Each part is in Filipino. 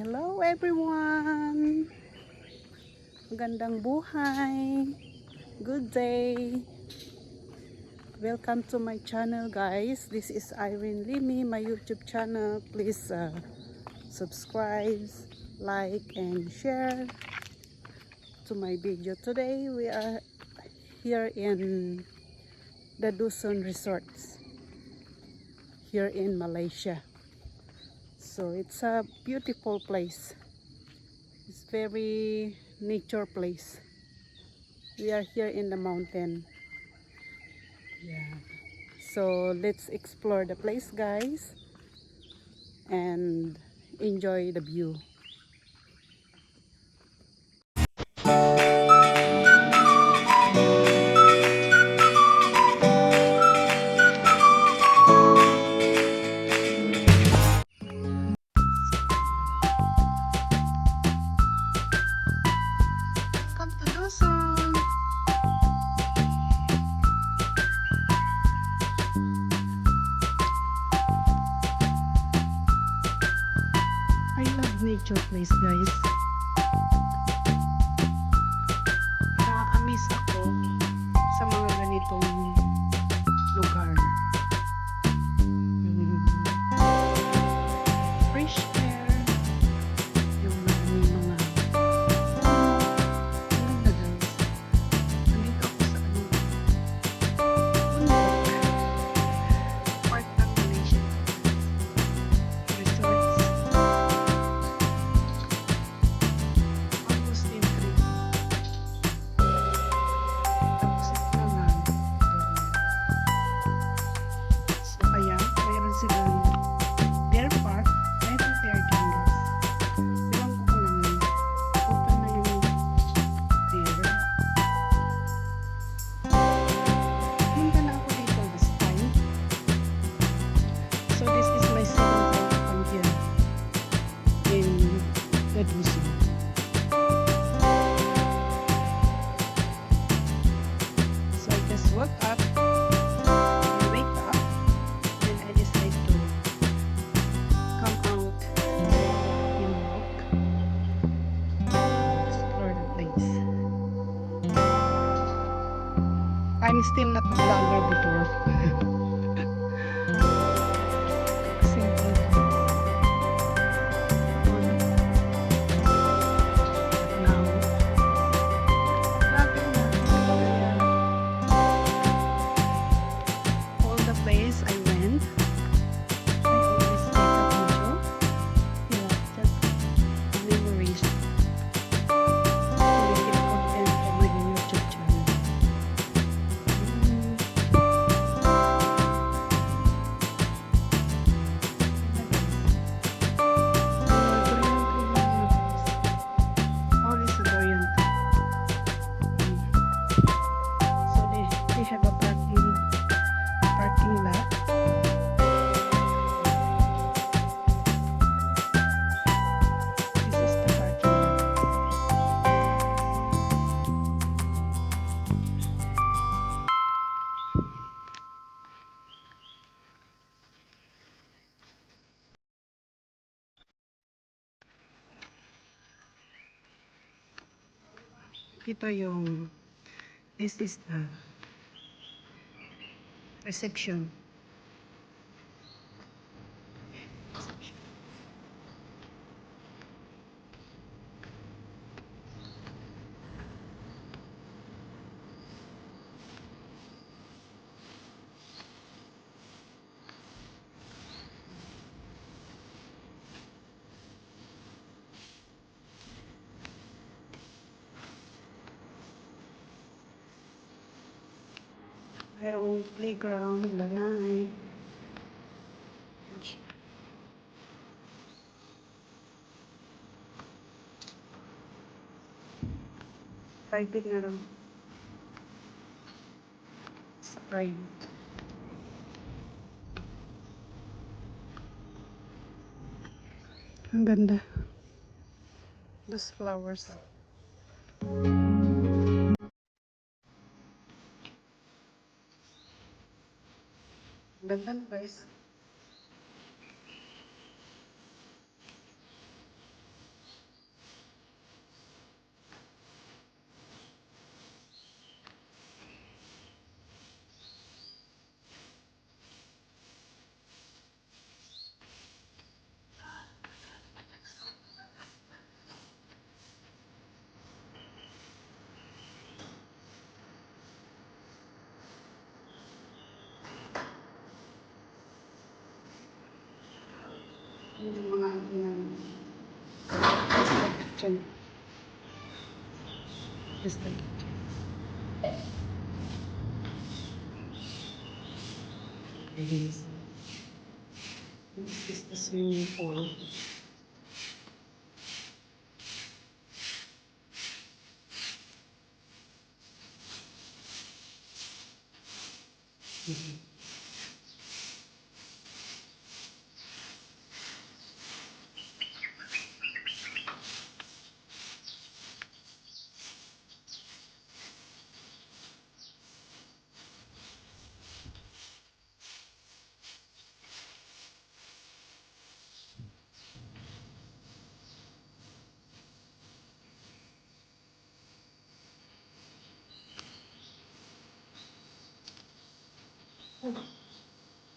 Hello everyone! Magandang buhay! Good day! Welcome to my channel guys. This is Irene Limi, my YouTube channel. Please subscribe, like and share to my video. Today we are here in the Dusun Resorts here in Malaysia. So it's a beautiful place. It's very nature place. We are here in the mountain. Yeah. So let's explore the place guys and enjoy the view. Come to Luzon. I love nature place guys. Na-amaze ako sa mga ganitong lugar. Fresh air, yung maraming mga maganda guys. Nandito ako sa bundok, part ng Malaysia resorts. Almost in 3. Tapos ito naman doon. So kaya mayroon silang bear park. Mayroon bear dyan guys. Ewan ko kung open na yung bear. Punta na ako dito this time. So this is my second time here in the Dusun. So I just woke up, I wake up, and I decide to come out and walk, explore the place. I'm still not a vlogger before. Simple. Now, vlogger na. Kaya, all the place I went, I always take a video. Just memories to make it content for my YouTube channel. All is Dorian. So they have a parking lot. This is the parking lot. Ito yung this is the reception. Mayroong playground, lanay. Private na lang. Sa private. Ang ganda. Those flowers. Ganda na guys. Yung mga kitchen. Just the kitchen. This is the swimming pool.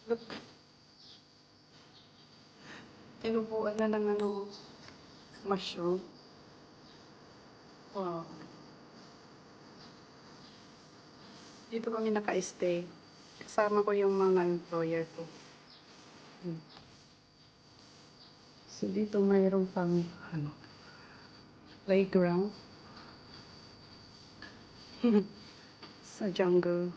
Look. Tinubuan na ng mushroom. Wow. Dito kami naka-stay. Kasama ko yung mga employer ko. So dito mayroon pang playground. Sa jungle.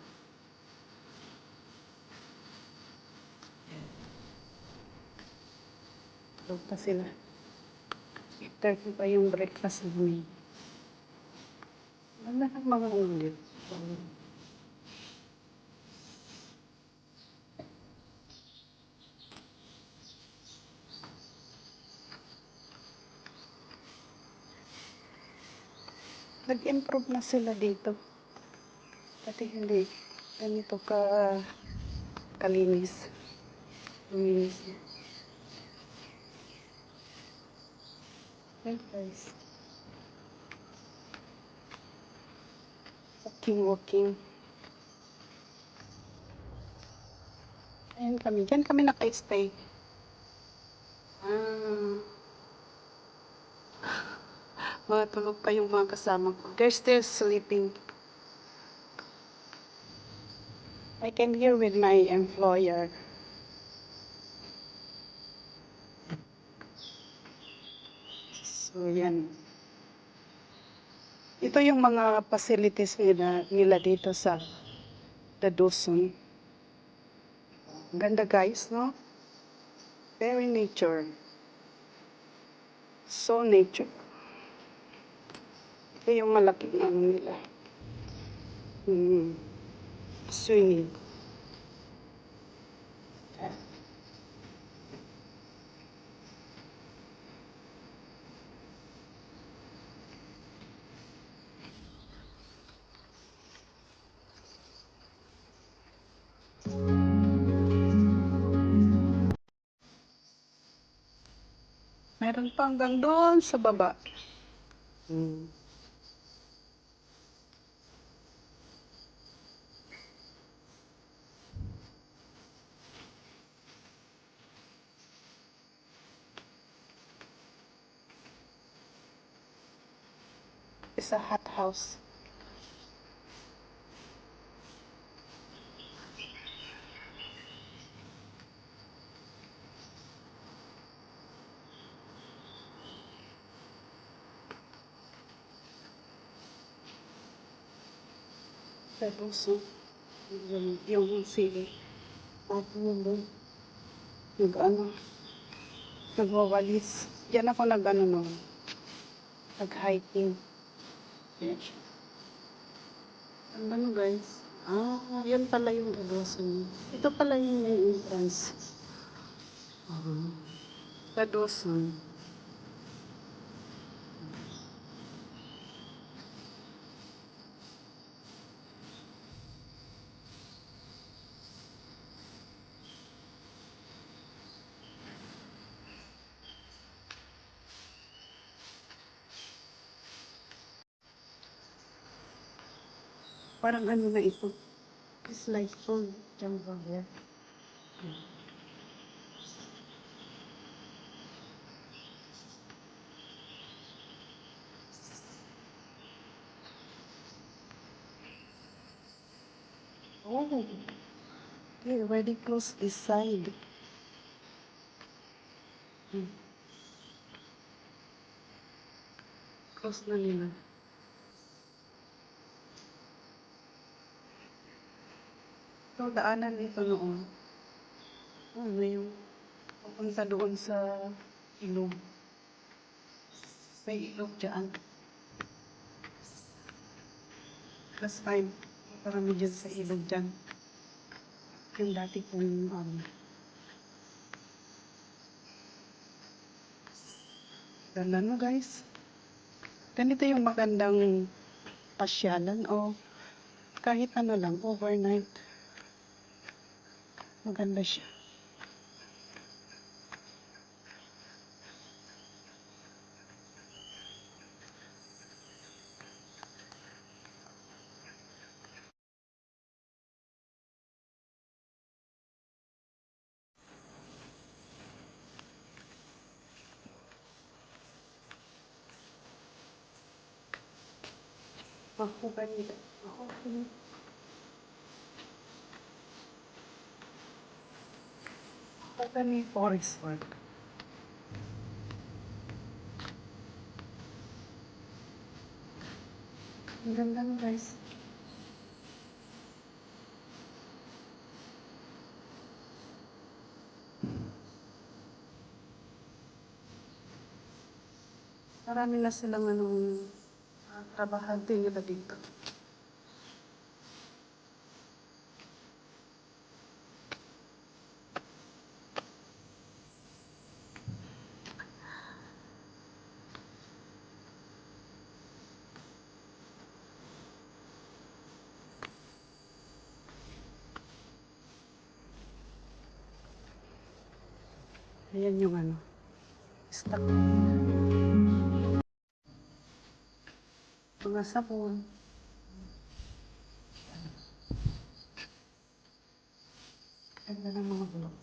Doon pa sila. 30 pa yung breakfast namin. Wala ng mga ulit. Nag-improve na sila dito. Pati hindi ganito kalinis. Luminis na. Well, guys. Walking. Ayan kami. Diyan kami naka-stay. Mga tulog pa yung mga kasama ko. They're still sleeping. I came here with my employer. So, yan. Ito yung mga facilities nila dito sa The Dawson. Ganda guys, no? Very nature. So nature. Ito yung malaking nila. Swimming. Meron pa hanggang doon sa baba. It's a hot house. Tapos, yung sili. At yung nagwawalis. Yan ako nag-hiking. Ang guys. Yan pala yung Dawson. Ito pala yung entrance. Sa Dawson. Parang na ito. It's like full jungle here. Oh, they already closed this side. Hmm. Close na nila. So, daanan dito noon. Ano yung papunta doon sa ilog. May ilog dyan. Last time, marami dyan sa ilog dyan. Yung dati kong ganda no guys. Ganito yung magandang pasyalan o kahit ano lang, overnight. Maganda siya. Ako ganito. Ako ganito. Ako ganito forest work. Ang ganda no guys. Marami na silang trabahante nila dito. Ayan yung stock. Mga sabon. Ganda ng mga bulok.